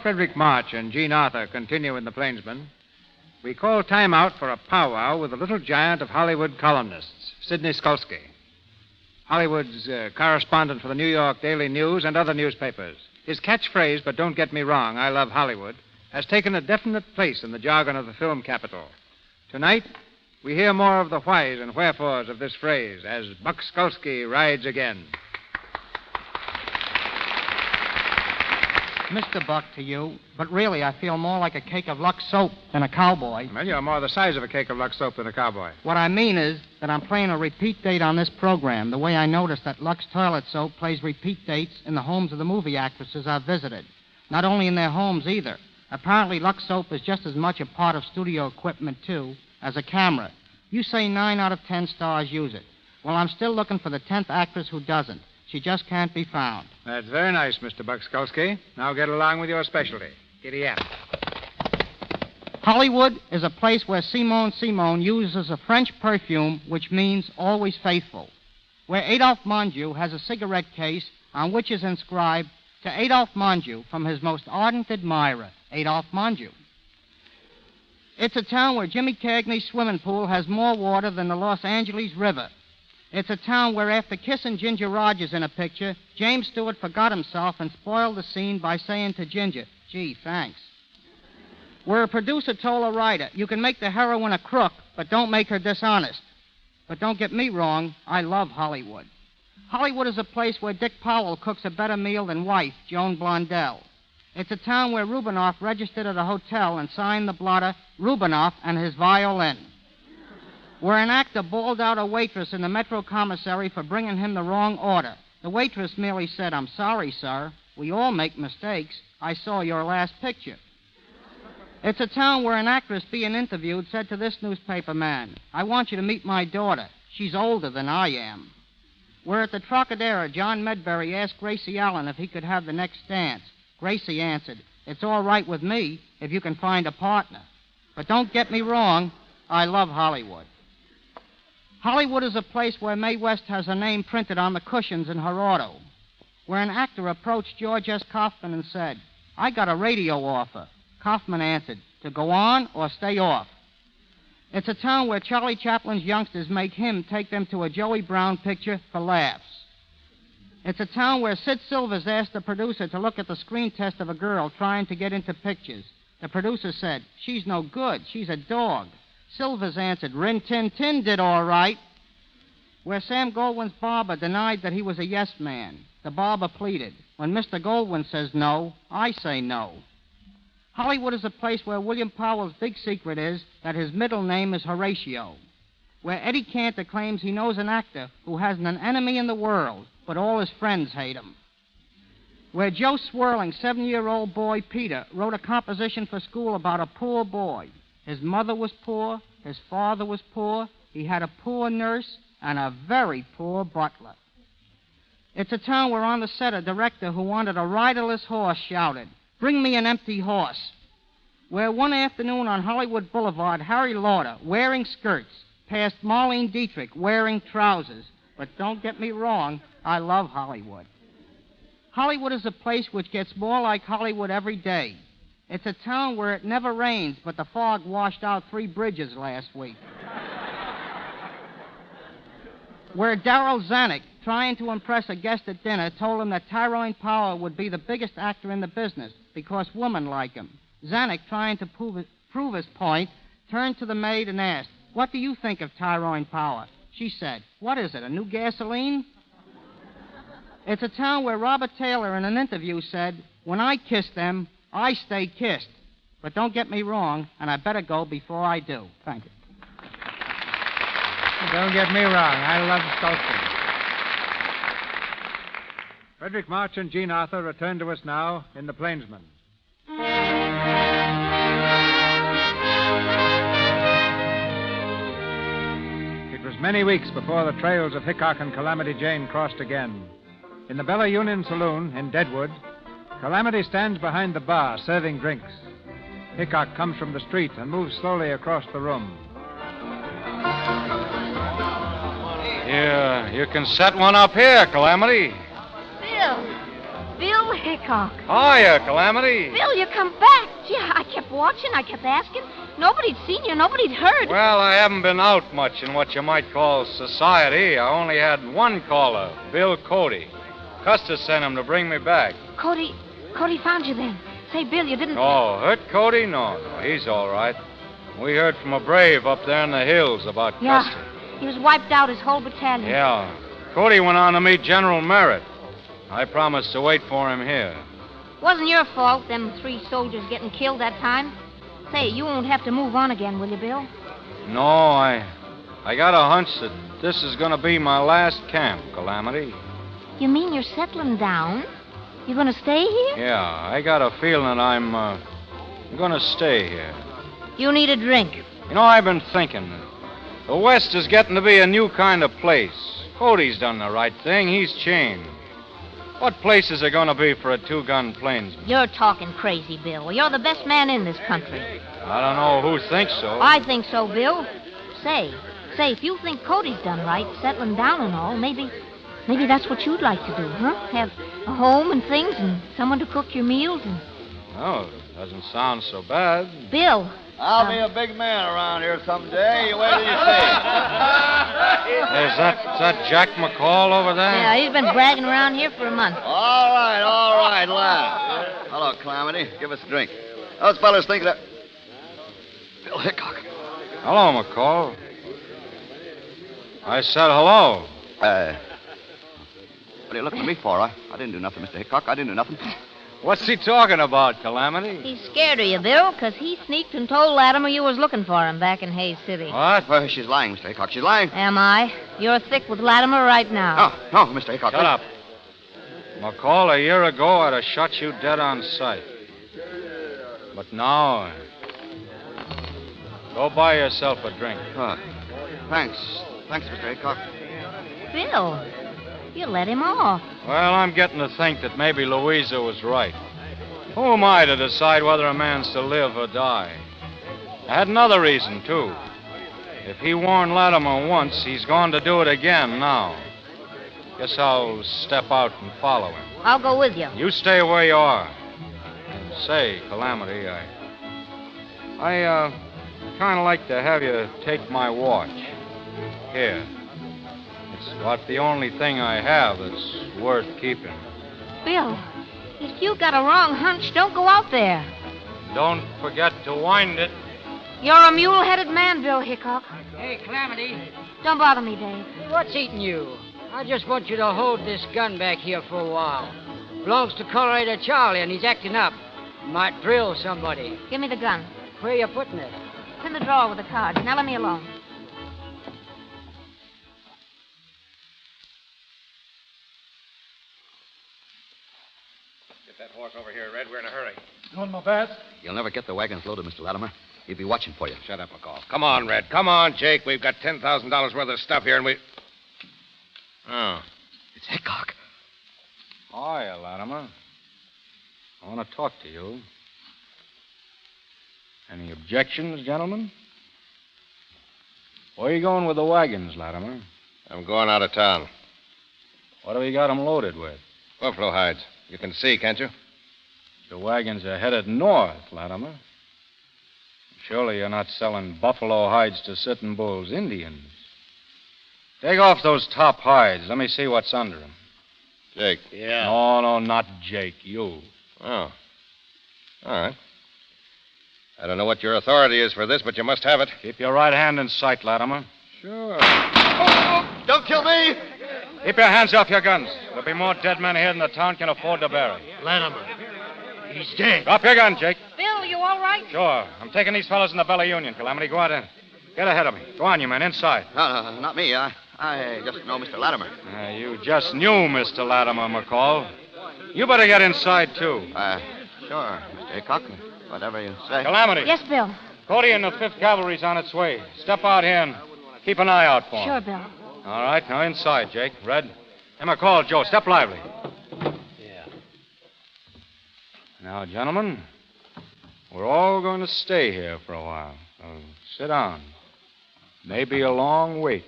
Frederick March and Jean Arthur continue in The Plainsman, we call time out for a powwow with the little giant of Hollywood columnists, Sidney Skolsky. Hollywood's correspondent for the New York Daily News and other newspapers. His catchphrase, but don't get me wrong, I love Hollywood, has taken a definite place in the jargon of the film capital. Tonight, we hear more of the whys and wherefores of this phrase as Buck Skolsky rides again. Mr. Buck, to you, but really I feel more like a cake of Lux soap than a cowboy. Well, you're more the size of a cake of Lux soap than a cowboy. What I mean is that I'm playing a repeat date on this program, the way I noticed that Lux toilet soap plays repeat dates in the homes of the movie actresses I've visited. Not only in their homes, either. Apparently, Lux soap is just as much a part of studio equipment, too, as a camera. You say 9 out of 10 stars use it. Well, I'm still looking for the 10th actress who doesn't. She just can't be found. That's very nice, Mr. Buck Skolsky. Now get along with your specialty. Giddy up. Hollywood is a place where Simone uses a French perfume which means always faithful. Where Adolphe Monjou has a cigarette case on which is inscribed, to Adolphe Monjou from his most ardent admirer, Adolphe Monjou. It's a town where Jimmy Cagney's swimming pool has more water than the Los Angeles River. It's a town where after kissing Ginger Rogers in a picture, James Stewart forgot himself and spoiled the scene by saying to Ginger, "Gee, thanks." Where a producer told a writer, "You can make the heroine a crook, but don't make her dishonest." But don't get me wrong, I love Hollywood. Hollywood is a place where Dick Powell cooks a better meal than wife, Joan Blondell. It's a town where Rubinoff registered at a hotel and signed the blotter, Rubinoff and his violin. Where an actor bawled out a waitress in the Metro Commissary for bringing him the wrong order. The waitress merely said, "I'm sorry, sir. We all make mistakes. I saw your last picture." It's a town where an actress being interviewed said to this newspaper man, "I want you to meet my daughter. She's older than I am." Where at the Trocadero, John Medbury asked Gracie Allen if he could have the next dance. Gracie answered, "It's all right with me if you can find a partner." But don't get me wrong, I love Hollywood. Hollywood is a place where Mae West has her name printed on the cushions in her auto. Where an actor approached George S. Kaufman and said, "I got a radio offer." Kaufman answered, "To go on or stay off?" It's a town where Charlie Chaplin's youngsters make him take them to a Joey Brown picture for laughs. It's a town where Sid Silvers asked the producer to look at the screen test of a girl trying to get into pictures. The producer said, "She's no good. She's a dog." Silvers answered, "Rin Tin Tin did all right." Where Sam Goldwyn's barber denied that he was a yes man. The barber pleaded, "When Mr. Goldwyn says no, I say no." Hollywood is a place where William Powell's big secret is that his middle name is Horatio. Where Eddie Cantor claims he knows an actor who hasn't an enemy in the world, but all his friends hate him. Where Joe Swirling's 7-year-old boy, Peter, wrote a composition for school about a poor boy. His mother was poor, his father was poor, he had a poor nurse, and a very poor butler. It's a town where on the set a director who wanted a riderless horse shouted, "Bring me an empty horse." Where one afternoon on Hollywood Boulevard, Harry Lauder, wearing skirts, passed Marlene Dietrich wearing trousers. But don't get me wrong, I love Hollywood. Hollywood is a place which gets more like Hollywood every day. It's a town where it never rains, but the fog washed out 3 bridges last week. Where Darryl Zanuck, trying to impress a guest at dinner, told him that Tyrone Power would be the biggest actor in the business because women like him. Zanuck, trying to prove his point, turned to the maid and asked, "What do you think of Tyrone Power?" She said, "What is it, a new gasoline?" It's a town where Robert Taylor in an interview said, "When I kiss them, I stay kissed." But don't get me wrong, and I better go before I do. Thank you. Don't get me wrong, I love Skolsky. Frederick March and Jean Arthur return to us now in The Plainsman. It was many weeks before the trails of Hickok and Calamity Jane crossed again. In the Bella Union Saloon in Deadwood, Calamity stands behind the bar serving drinks. Hickok comes from the street and moves slowly across the room. You can set one up here, Calamity. Bill, Bill Hickok. Hiya, Calamity. Bill, you come back. Gee, I kept watching. I kept asking. Nobody'd seen you. Nobody'd heard. Well, I haven't been out much in what you might call society. I only had one caller, Bill Cody. Custer sent him to bring me back. Cody found you then. Say, Bill, you didn't... Oh, hurt Cody? No, he's all right. We heard from a brave up there in the hills about Custer. He was wiped out, his whole battalion. Yeah. Cody went on to meet General Merritt. I promised to wait for him here. Wasn't your fault, them 3 soldiers getting killed that time. Say, you won't have to move on again, will you, Bill? No, I got a hunch that this is going to be my last camp, Calamity. You mean you're settling down? You're going to stay here? Yeah, I got a feeling I'm going to stay here. You need a drink. You know, I've been thinking. The West is getting to be a new kind of place. Cody's done the right thing. He's changed. What place is it going to be for a 2-gun plainsman? You're talking crazy, Bill. You're the best man in this country. I don't know who thinks so. I think so, Bill. Say, if you think Cody's done right, settling down and all, maybe that's what you'd like to do, huh? Have a home and things and someone to cook your meals and... Oh, doesn't sound so bad. Bill. I'll be a big man around here someday. You wait till you see. Is that Jack McCall over there? Yeah, he's been bragging around here for a month. All right, lad. Hello, Calamity. Give us a drink. Those fellas think that... Bill Hickok. Hello, McCall. I said hello. What are you looking at me for? I didn't do nothing, Mr. Hickok. I didn't do nothing. What's he talking about, Calamity? He's scared of you, Bill, because he sneaked and told Latimer you was looking for him back in Hayes City. What? Well, she's lying, Mr. Hickok. She's lying. Am I? You're thick with Latimer right now. No, Mr. Hickok. Shut up. McCall, a year ago, I'd have shot you dead on sight. But now... Go buy yourself a drink. Thanks, Mr. Hickok. Bill, you let him off. Well, I'm getting to think that maybe Louisa was right. Who am I to decide whether a man's to live or die? I had another reason, too. If he warned Latimer once, he's going to do it again now. Guess I'll step out and follow him. I'll go with you. You stay where you are. And say, Calamity, I kind of like to have you take my watch. Here. It's about the only thing I have that's worth keeping. Bill, if you got a wrong hunch, don't go out there. Don't forget to wind it. You're a mule-headed man, Bill Hickok. Hey, Calamity. Don't bother me, Dave. What's eating you? I just want you to hold this gun back here for a while. Belongs to Colorado Charlie, and he's acting up. Might drill somebody. Give me the gun. Where you putting it? It's in the drawer with the cards. Now let me alone. Get that horse over here, Red. We're in a hurry. Doing my best. You'll never get the wagons loaded, Mr. Latimer. He'll be watching for you. Shut up, McCall. Come on, Red. Come on, Jake. We've got $10,000 worth of stuff here, and we... Oh. It's Hickok. Hiya, Latimer. I want to talk to you. Any objections, gentlemen? Where are you going with the wagons, Latimer? I'm going out of town. What have you got them loaded with? Buffalo hides. You can see, can't you? The wagons are headed north, Latimer. Surely you're not selling buffalo hides to Sitting Bull's Indians. Take off those top hides. Let me see what's under them. Jake. Yeah. No, not Jake. You. Oh. All right. I don't know what your authority is for this, but you must have it. Keep your right hand in sight, Latimer. Sure. Don't kill me! Keep your hands off your guns. There'll be more dead men here than the town can afford to bury. Latimer. He's dead. Drop your gun, Jake. Bill, you all right? Sure. I'm taking these fellows in the Bella Union, Calamity. Go out in. Get ahead of me. Go on, you men, inside. No, not me. I just know Mr. Latimer. You just knew Mr. Latimer, McCall. You better get inside, too. Sure, Mr. Hickok. Whatever you say. Calamity. Yes, Bill. Cody and the 5th Cavalry's on its way. Step out here and keep an eye out for him. Sure, Bill. All right, now inside, Jake. Red. Hey, McCall, Joe, step lively. Yeah. Now, gentlemen, we're all going to stay here for a while. So sit down. Maybe a long wait.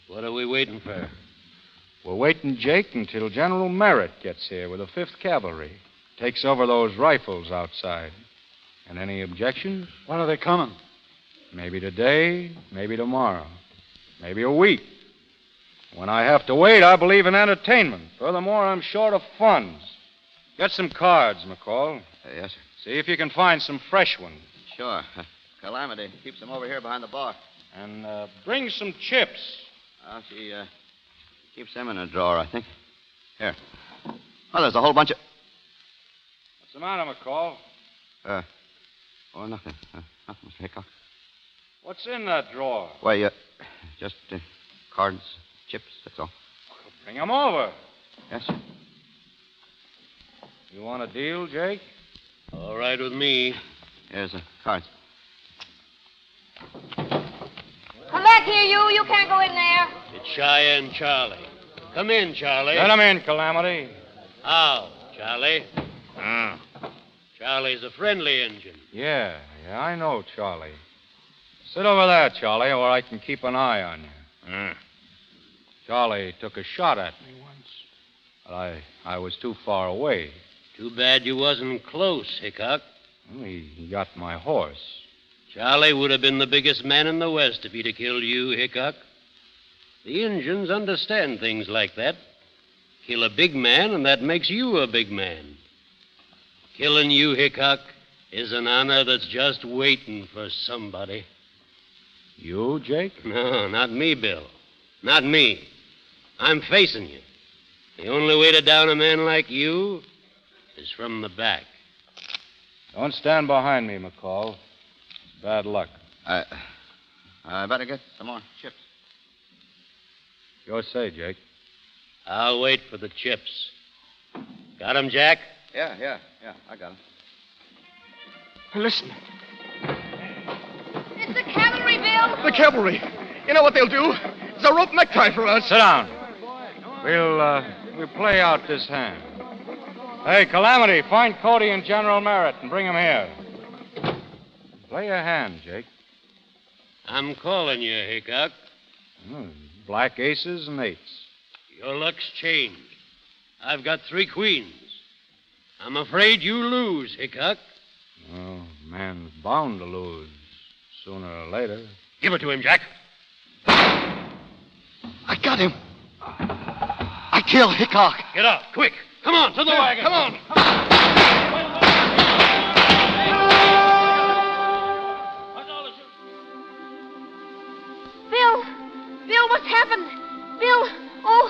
What are we waiting for? We're waiting, Jake, until General Merritt gets here with the 5th Cavalry. Takes over those rifles outside. And any objections? When are they coming? Maybe today, maybe tomorrow, maybe a week. When I have to wait, I believe in entertainment. Furthermore, I'm short of funds. Get some cards, McCall. Yes, sir. See if you can find some fresh ones. Sure. Calamity keeps them over here behind the bar. And bring some chips. She keeps them in a drawer, I think. Here. Oh, there's a whole bunch of... What's the matter, McCall? Nothing. Nothing, Mr. Hickok. What's in that drawer? Why, just cards, chips, that's all. Bring them over. Yes, sir. You want a deal, Jake? All right with me. Here's the cards. Come back here, you. You can't go in there. It's Cheyenne Charlie. Come in, Charlie. Let him in, Calamity. How, Charlie? Charlie's a friendly Injun. Yeah, I know, Charlie. Sit over there, Charlie, where I can keep an eye on you. Charlie took a shot at me once, but I was too far away. Too bad you wasn't close, Hickok. Well, he got my horse. Charlie would have been the biggest man in the West if he'd have killed you, Hickok. The Injuns understand things like that. Kill a big man, and that makes you a big man. Killing you, Hickok, is an honor that's just waiting for somebody. You, Jake? No, not me, Bill. Not me. I'm facing you. The only way to down a man like you is from the back. Don't stand behind me, McCall. It's bad luck. I better get some more chips. Your say, Jake. I'll wait for the chips. Got 'em, Jack? Yeah, I got 'em. Listen. It's the cavalry, Bill. The cavalry. You know what they'll do? It's a rope necktie for us. Sit down. We'll play out this hand. Hey, Calamity, find Cody and General Merritt and bring them here. Play your hand, Jake. I'm calling you, Hickok. Black aces and eights. Your luck's changed. I've got 3 queens. I'm afraid you lose, Hickok. Oh, man's bound to lose sooner or later. Give it to him, Jack. I got him. I killed Hickok. Get up, quick. Come on, to the wagon. Come on. Bill, what's happened? Bill, oh,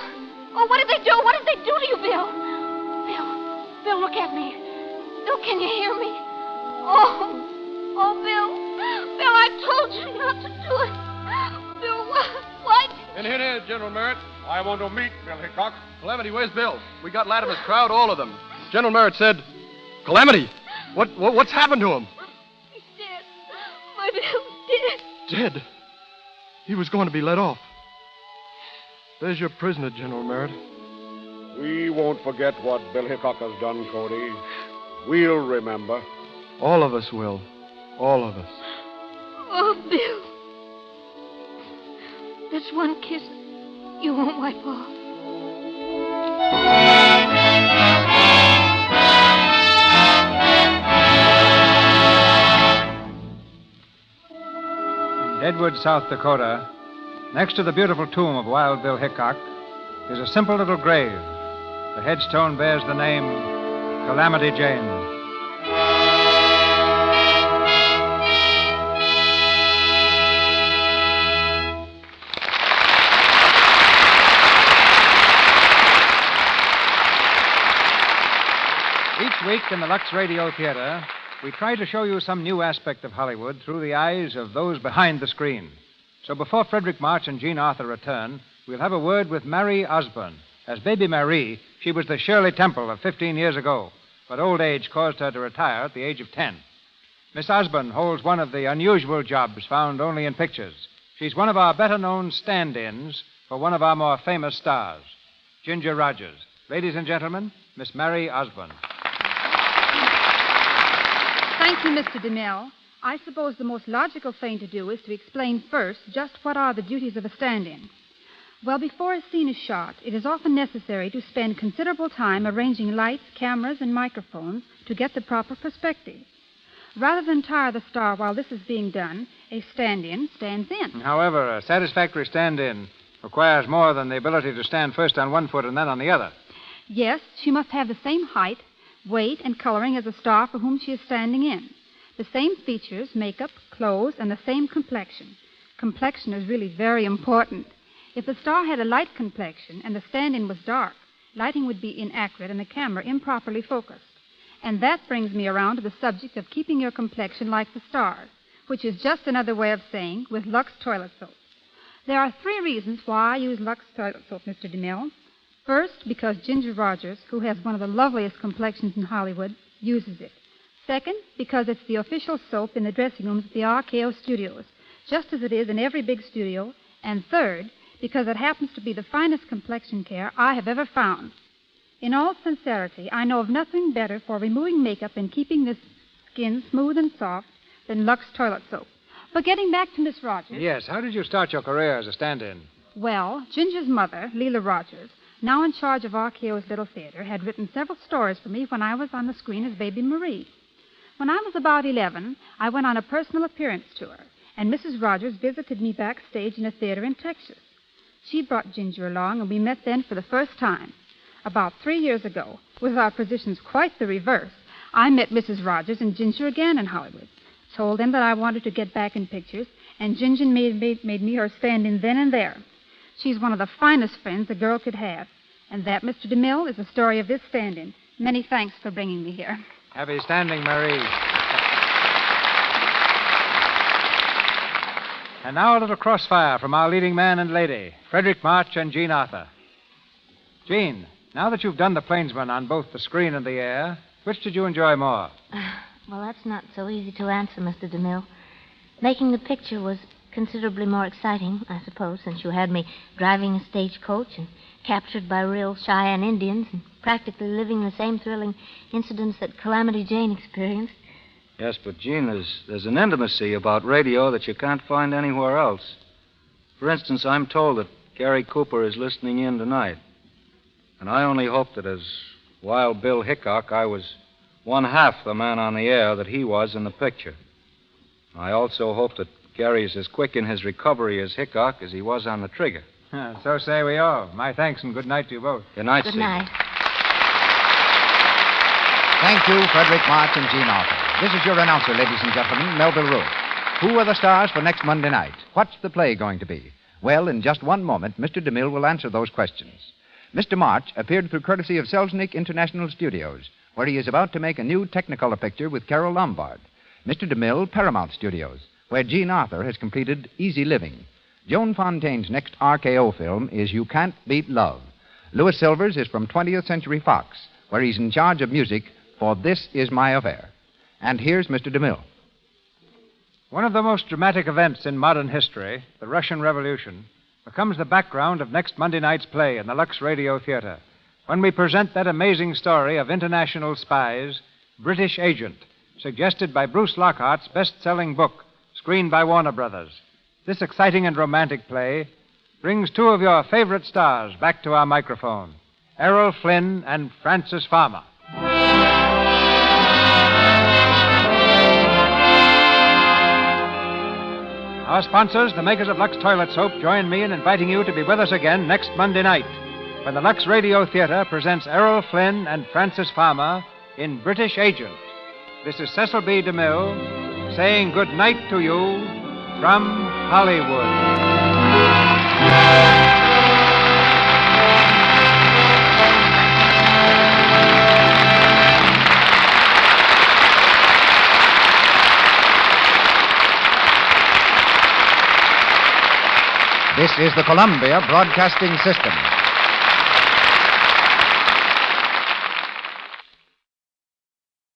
what did they do? What did they do to you, Bill? Bill, look at me. Bill, can you hear me? Oh, Bill, I told you not to do it. Bill, what? In here, General Merritt. I want to meet Bill Hickok. Calamity, where's Bill? We got Latimer's crowd, all of them. General Merritt said, Calamity, what's happened to him? He's dead. My Bill's dead. Dead? He was going to be let off. There's your prisoner, General Merritt. We won't forget what Bill Hickok has done, Cody. We'll remember. All of us will. All of us. Oh, Bill. That's one kiss you won't wipe off. In Deadwood, South Dakota, next to the beautiful tomb of Wild Bill Hickok, is a simple little grave. The headstone bears the name Calamity Jane. Each week in the Lux Radio Theatre, we try to show you some new aspect of Hollywood through the eyes of those behind the screen. So before Frederick March and Jean Arthur return, we'll have a word with Marie Osborne. As baby Marie, she was the Shirley Temple of 15 years ago, but old age caused her to retire at the age of 10. Miss Osborne holds one of the unusual jobs found only in pictures. She's one of our better-known stand-ins for one of our more famous stars, Ginger Rogers. Ladies and gentlemen, Miss Marie Osborne. Thank you, Mr. DeMille. I suppose the most logical thing to do is to explain first just what are the duties of a stand-in. Well, before a scene is shot, it is often necessary to spend considerable time arranging lights, cameras, and microphones to get the proper perspective. Rather than tire the star while this is being done, a stand-in stands in. However, a satisfactory stand-in requires more than the ability to stand first on one foot and then on the other. Yes, she must have the same height, weight, and coloring as the star for whom she is standing in. The same features, makeup, clothes, and the same complexion. Complexion is really very important. If the star had a light complexion and the stand-in was dark, lighting would be inaccurate and the camera improperly focused. And that brings me around to the subject of keeping your complexion like the stars, which is just another way of saying with Lux toilet soap. There are 3 reasons why I use Lux toilet soap, Mr. DeMille. First, because Ginger Rogers, who has one of the loveliest complexions in Hollywood, uses it. Second, because it's the official soap in the dressing rooms at the RKO studios, just as it is in every big studio. And third, because it happens to be the finest complexion care I have ever found. In all sincerity, I know of nothing better for removing makeup and keeping the skin smooth and soft than Lux toilet soap. But getting back to Miss Rogers. Yes, how did you start your career as a stand-in? Well, Ginger's mother, Leela Rogers, now in charge of RKO's Little Theatre, had written several stories for me when I was on the screen as Baby Marie. When I was about 11, I went on a personal appearance tour, and Mrs. Rogers visited me backstage in a theater in Texas. She brought Ginger along, and we met then for the first time. About 3 years ago, with our positions quite the reverse, I met Mrs. Rogers and Ginger again in Hollywood. Told them that I wanted to get back in pictures, and Ginger made me her stand-in then and there. She's one of the finest friends a girl could have. And that, Mr. DeMille, is the story of this stand-in. Many thanks for bringing me here. Happy standing, Marie. And now a little crossfire from our leading man and lady, Frederick March and Jean Arthur. Jean, now that you've done the Plainsman on both the screen and the air, which did you enjoy more? Well, that's not so easy to answer, Mr. DeMille. Making the picture was considerably more exciting, I suppose, since you had me driving a stagecoach and captured by real Cheyenne Indians and practically living the same thrilling incidents that Calamity Jane experienced. Yes, but, Jean, there's an intimacy about radio that you can't find anywhere else. For instance, I'm told that Gary Cooper is listening in tonight. And I only hope that as Wild Bill Hickok, I was one half the man on the air that he was in the picture. I also hope that Gary's as quick in his recovery as Hickok as he was on the trigger. So say we all. My thanks and good night to you both. Good night, Good Steve. night. Thank you, Frederick March and Jean Arthur. This is your announcer, ladies and gentlemen, Melville Ruth. Who are the stars for next Monday night? What's the play going to be? Well, in just one moment, Mr. DeMille will answer those questions. Mr. March appeared through courtesy of Selznick International Studios, where he is about to make a new Technicolor picture with Carol Lombard. Mr. DeMille, Paramount Studios, where Jean Arthur has completed Easy Living. Joan Fontaine's next RKO film is You Can't Beat Love. Louis Silvers is from 20th Century Fox, where he's in charge of music for This Is My Affair. And here's Mr. DeMille. One of the most dramatic events in modern history, the Russian Revolution, becomes the background of next Monday night's play in the Lux Radio Theatre, when we present that amazing story of international spies, British Agent, suggested by Bruce Lockhart's best-selling book, screened by Warner Brothers. This exciting and romantic play brings 2 of your favorite stars back to our microphone, Errol Flynn and Frances Farmer. Our sponsors, the makers of Lux Toilet Soap, join me in inviting you to be with us again next Monday night when the Lux Radio Theatre presents Errol Flynn and Frances Farmer in British Agent. This is Cecil B. DeMille saying good night to you from Hollywood. This is the Columbia Broadcasting System.